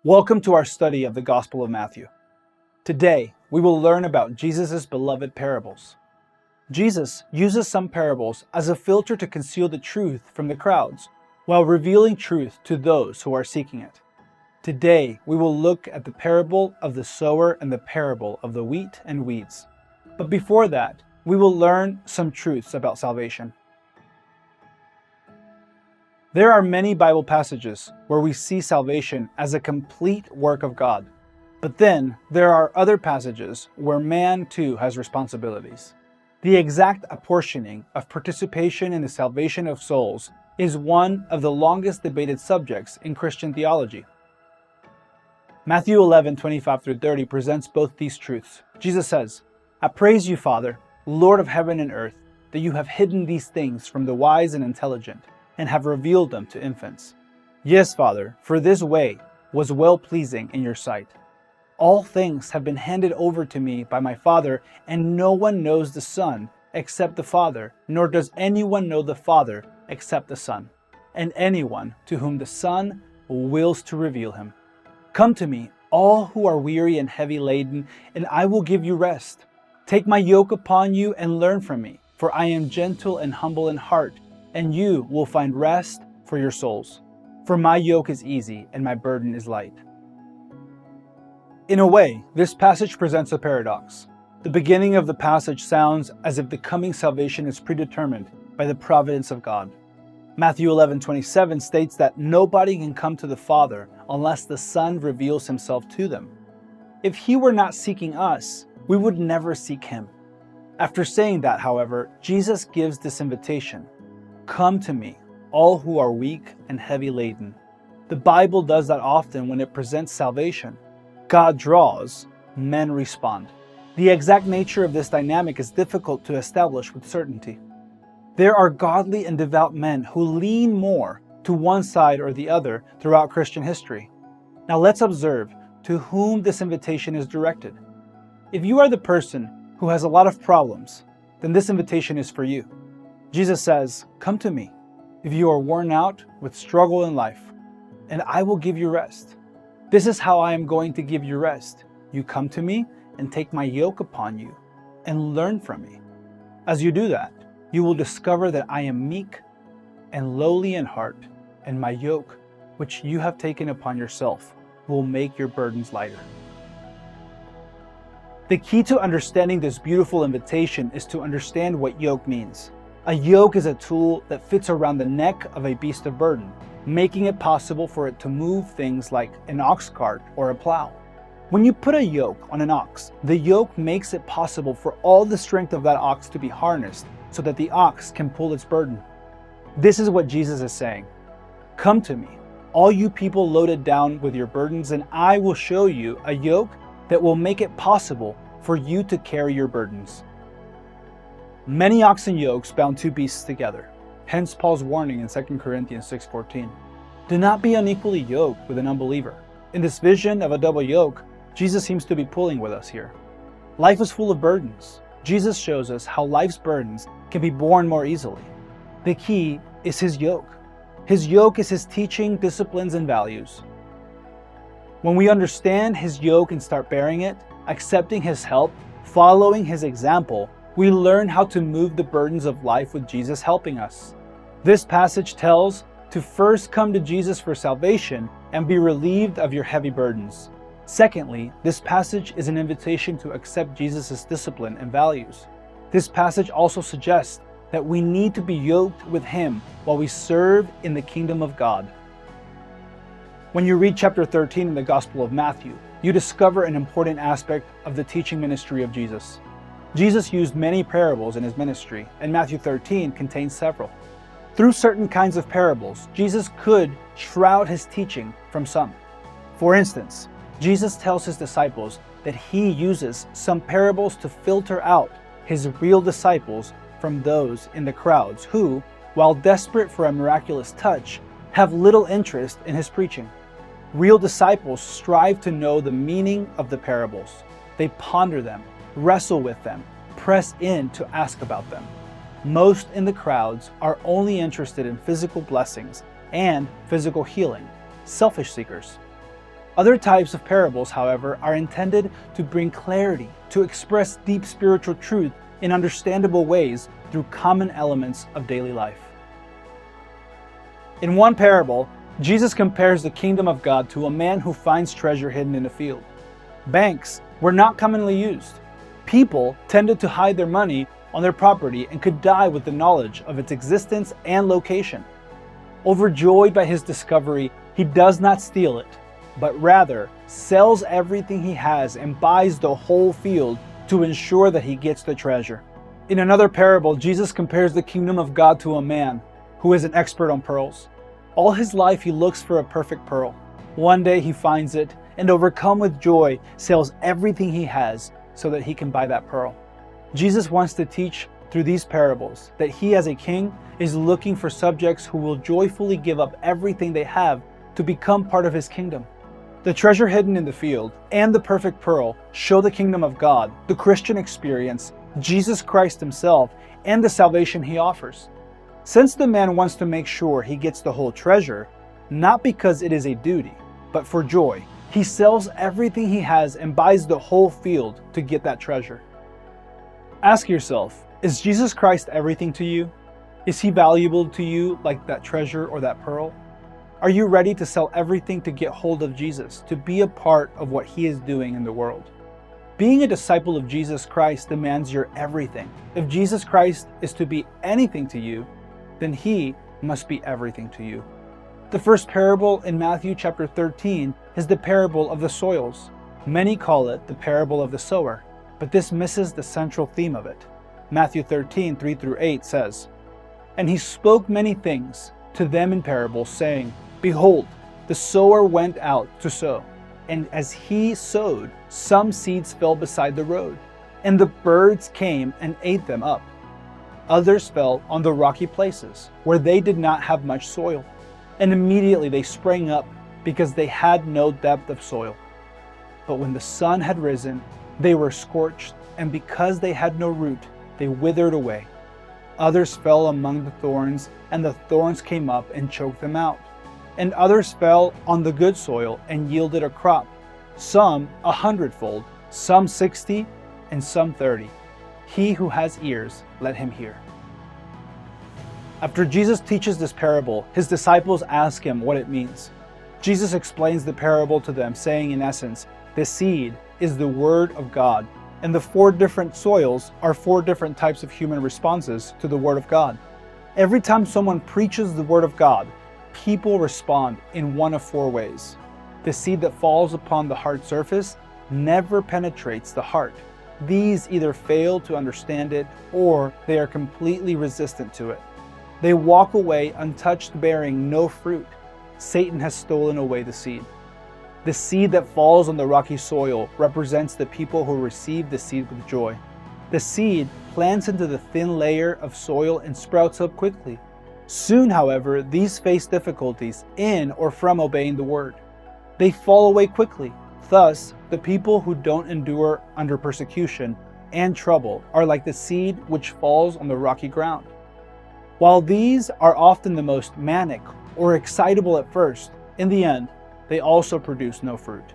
Welcome to our study of the Gospel of Matthew. Today, we will learn about Jesus' beloved parables. Jesus uses some parables as a filter to conceal the truth from the crowds, while revealing truth to those who are seeking it. Today, we will look at the parable of the sower and the parable of the wheat and weeds. But before that, we will learn some truths about salvation. There are many Bible passages where we see salvation as a complete work of God. But then there are other passages where man too has responsibilities. The exact apportioning of participation in the salvation of souls is one of the longest debated subjects in Christian theology. Matthew 11:25-30 presents both these truths. Jesus says, "I praise you, Father, Lord of heaven and earth, that you have hidden these things from the wise and intelligent, and have revealed them to infants. Yes, Father, for this way was well-pleasing in your sight. All things have been handed over to me by my Father, and no one knows the Son except the Father, nor does anyone know the Father except the Son, and anyone to whom the Son wills to reveal him. Come to me, all who are weary and heavy laden, and I will give you rest. Take my yoke upon you and learn from me, for I am gentle and humble in heart, and you will find rest for your souls. For my yoke is easy and my burden is light." In a way, this passage presents a paradox. The beginning of the passage sounds as if the coming salvation is predetermined by the providence of God. Matthew 11:27 states that nobody can come to the Father unless the Son reveals himself to them. If he were not seeking us, we would never seek him. After saying that, however, Jesus gives this invitation: "Come to me, all who are weak and heavy laden." The Bible does that often when it presents salvation. God draws, men respond. The exact nature of this dynamic is difficult to establish with certainty. There are godly and devout men who lean more to one side or the other throughout Christian history. Now let's observe to whom this invitation is directed. If you are the person who has a lot of problems, then this invitation is for you. Jesus says, "Come to me, if you are worn out with struggle in life, and I will give you rest. This is how I am going to give you rest. You come to me and take my yoke upon you and learn from me. As you do that, you will discover that I am meek and lowly in heart, and my yoke, which you have taken upon yourself, will make your burdens lighter." The key to understanding this beautiful invitation is to understand what yoke means. A yoke is a tool that fits around the neck of a beast of burden, making it possible for it to move things like an ox cart or a plow. When you put a yoke on an ox, the yoke makes it possible for all the strength of that ox to be harnessed so that the ox can pull its burden. This is what Jesus is saying. "Come to me, all you people loaded down with your burdens, and I will show you a yoke that will make it possible for you to carry your burdens." Many oxen yokes bound two beasts together. Hence Paul's warning in 2 Corinthians 6:14. Do not be unequally yoked with an unbeliever. In this vision of a double yoke, Jesus seems to be pulling with us here. Life is full of burdens. Jesus shows us how life's burdens can be borne more easily. The key is his yoke. His yoke is his teaching, disciplines, and values. When we understand his yoke and start bearing it, accepting his help, following his example, we learn how to move the burdens of life with Jesus helping us. This passage tells to first come to Jesus for salvation and be relieved of your heavy burdens. Secondly, this passage is an invitation to accept Jesus' discipline and values. This passage also suggests that we need to be yoked with him while we serve in the kingdom of God. When you read chapter 13 in the Gospel of Matthew, you discover an important aspect of the teaching ministry of Jesus. Jesus used many parables in his ministry, and Matthew 13 contains several. Through certain kinds of parables, Jesus could shroud his teaching from some. For instance, Jesus tells his disciples that he uses some parables to filter out his real disciples from those in the crowds who, while desperate for a miraculous touch, have little interest in his preaching. Real disciples strive to know the meaning of the parables. They ponder them, wrestle with them, press in to ask about them. Most in the crowds are only interested in physical blessings and physical healing, selfish seekers. Other types of parables, however, are intended to bring clarity, to express deep spiritual truth in understandable ways through common elements of daily life. In one parable, Jesus compares the kingdom of God to a man who finds treasure hidden in a field. Banks were not commonly used. People tended to hide their money on their property and could die with the knowledge of its existence and location. Overjoyed by his discovery, he does not steal it, but rather sells everything he has and buys the whole field to ensure that he gets the treasure. In another parable, Jesus compares the kingdom of God to a man who is an expert on pearls. All his life he looks for a perfect pearl. One day he finds it and, overcome with joy, sells everything he has so that he can buy that pearl. Jesus wants to teach through these parables that he, as a king, is looking for subjects who will joyfully give up everything they have to become part of his kingdom. The treasure hidden in the field and the perfect pearl show the kingdom of God, the Christian experience, Jesus Christ himself, and the salvation he offers. Since the man wants to make sure he gets the whole treasure, not because it is a duty, but for joy, he sells everything he has and buys the whole field to get that treasure. Ask yourself, is Jesus Christ everything to you? Is he valuable to you like that treasure or that pearl? Are you ready to sell everything to get hold of Jesus, to be a part of what he is doing in the world? Being a disciple of Jesus Christ demands your everything. If Jesus Christ is to be anything to you, then he must be everything to you. The first parable in Matthew chapter 13 is the parable of the soils. Many call it the parable of the sower, but this misses the central theme of it. Matthew 13, 3-8 says, "And he spoke many things to them in parables, saying, Behold, the sower went out to sow. And as he sowed, some seeds fell beside the road, and the birds came and ate them up. Others fell on the rocky places, where they did not have much soil, and immediately they sprang up, because they had no depth of soil. But when the sun had risen, they were scorched, and because they had no root, they withered away. Others fell among the thorns, and the thorns came up and choked them out. And others fell on the good soil and yielded a crop, some 100-fold, some 60, and some 30. He who has ears, let him hear." After Jesus teaches this parable, his disciples ask him what it means. Jesus explains the parable to them, saying in essence, the seed is the word of God, and the 4 different soils are 4 different types of human responses to the word of God. Every time someone preaches the word of God, people respond in one of 4 ways. The seed that falls upon the hard surface never penetrates the heart. These either fail to understand it or they are completely resistant to it. They walk away untouched, bearing no fruit. Satan has stolen away the seed. The seed that falls on the rocky soil represents the people who receive the seed with joy. The seed plants into the thin layer of soil and sprouts up quickly. Soon, however, these face difficulties in or from obeying the word. They fall away quickly. Thus, the people who don't endure under persecution and trouble are like the seed which falls on the rocky ground. While these are often the most manic or excitable at first, in the end, they also produce no fruit.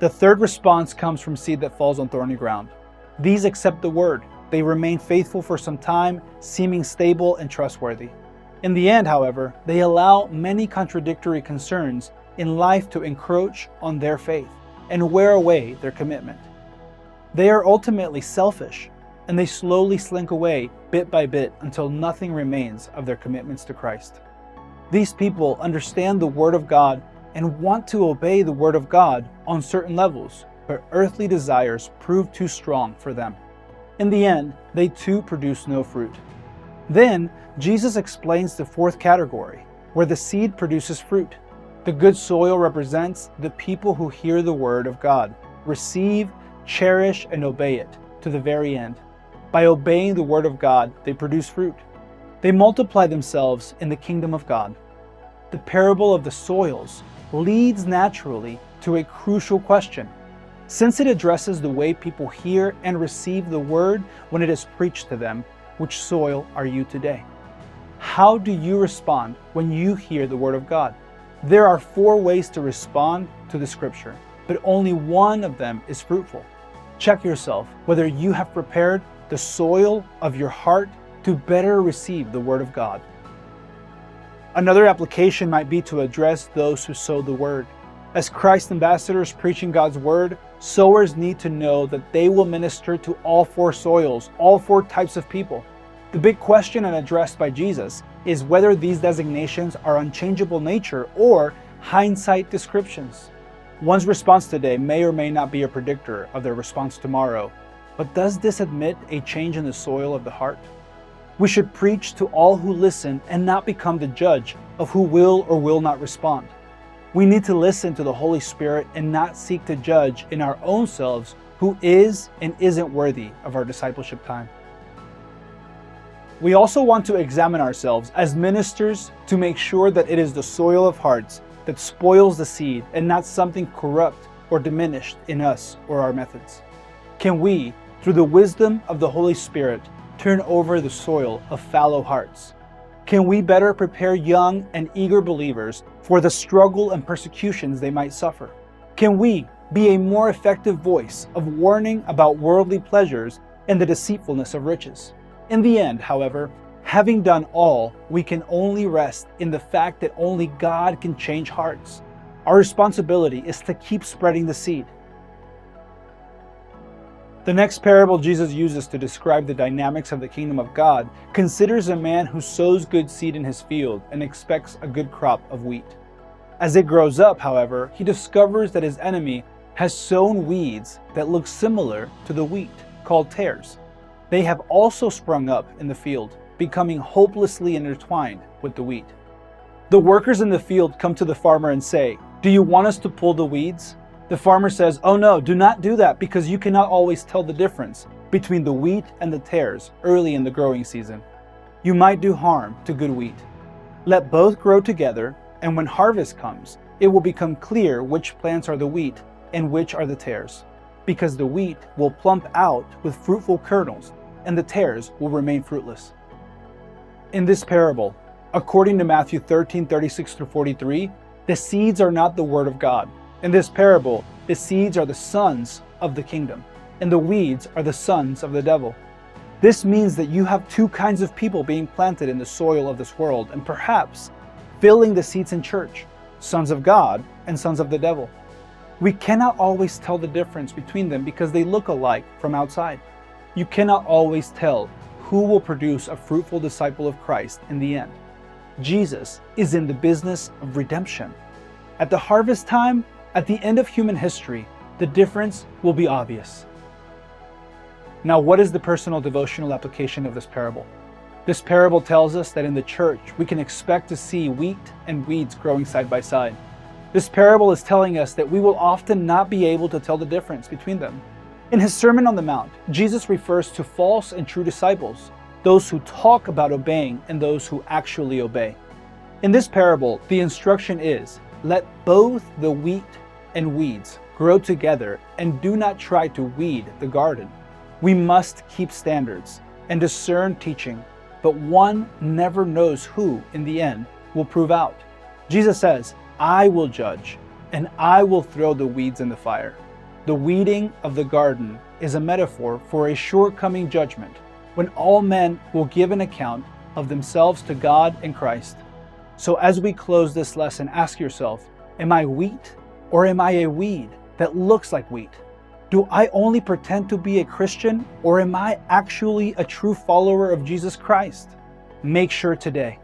The third response comes from seed that falls on thorny ground. These accept the word. They remain faithful for some time, seeming stable and trustworthy. In the end, however, they allow many contradictory concerns in life to encroach on their faith and wear away their commitment. They are ultimately selfish, and they slowly slink away bit by bit until nothing remains of their commitments to Christ. These people understand the Word of God and want to obey the Word of God on certain levels, but earthly desires prove too strong for them. In the end, they too produce no fruit. Then, Jesus explains the fourth category, where the seed produces fruit. The good soil represents the people who hear the Word of God, receive, cherish, and obey it to the very end. By obeying the Word of God, they produce fruit. They multiply themselves in the kingdom of God. The parable of the soils leads naturally to a crucial question. Since it addresses the way people hear and receive the word when it is preached to them, which soil are you today? How do you respond when you hear the word of God? There are 4 ways to respond to the scripture, but only one of them is fruitful. Check yourself whether you have prepared the soil of your heart to better receive the word of God. Another application might be to address those who sow the word. As Christ ambassadors preaching God's word, sowers need to know that they will minister to all 4 soils, all 4 types of people. The big question and addressed by Jesus is whether these designations are unchangeable nature or hindsight descriptions. One's response today may or may not be a predictor of their response tomorrow, but does this admit a change in the soil of the heart? We should preach to all who listen and not become the judge of who will or will not respond. We need to listen to the Holy Spirit and not seek to judge in our own selves who is and isn't worthy of our discipleship time. We also want to examine ourselves as ministers to make sure that it is the soil of hearts that spoils the seed and not something corrupt or diminished in us or our methods. Can we, through the wisdom of the Holy Spirit, turn over the soil of fallow hearts? Can we better prepare young and eager believers for the struggle and persecutions they might suffer? Can we be a more effective voice of warning about worldly pleasures and the deceitfulness of riches? In the end, however, having done all, we can only rest in the fact that only God can change hearts. Our responsibility is to keep spreading the seed. The next parable Jesus uses to describe the dynamics of the kingdom of God considers a man who sows good seed in his field and expects a good crop of wheat. As it grows up, however, he discovers that his enemy has sown weeds that look similar to the wheat, called tares. They have also sprung up in the field, becoming hopelessly intertwined with the wheat. The workers in the field come to the farmer and say, "Do you want us to pull the weeds?" The farmer says, "Oh no, do not do that, because you cannot always tell the difference between the wheat and the tares early in the growing season. You might do harm to good wheat. Let both grow together, and when harvest comes, it will become clear which plants are the wheat and which are the tares, because the wheat will plump out with fruitful kernels, and the tares will remain fruitless." In this parable, according to Matthew 13:36-43, the seeds are not the word of God. In this parable, the seeds are the sons of the kingdom, and the weeds are the sons of the devil. This means that you have 2 kinds of people being planted in the soil of this world, and perhaps filling the seats in church, sons of God and sons of the devil. We cannot always tell the difference between them because they look alike from outside. You cannot always tell who will produce a fruitful disciple of Christ in the end. Jesus is in the business of redemption. At the harvest time, at the end of human history, the difference will be obvious. Now, what is the personal devotional application of this parable? This parable tells us that in the church, we can expect to see wheat and weeds growing side by side. This parable is telling us that we will often not be able to tell the difference between them. In his Sermon on the Mount, Jesus refers to false and true disciples, those who talk about obeying and those who actually obey. In this parable, the instruction is, let both the wheat and weeds grow together and do not try to weed the garden. We must keep standards and discern teaching, but one never knows who, in the end, will prove out. Jesus says, "I will judge, and I will throw the weeds in the fire." The weeding of the garden is a metaphor for a shortcoming judgment, when all men will give an account of themselves to God and Christ. So as we close this lesson, ask yourself, am I wheat or am I a weed that looks like wheat? Do I only pretend to be a Christian, or am I actually a true follower of Jesus Christ? Make sure today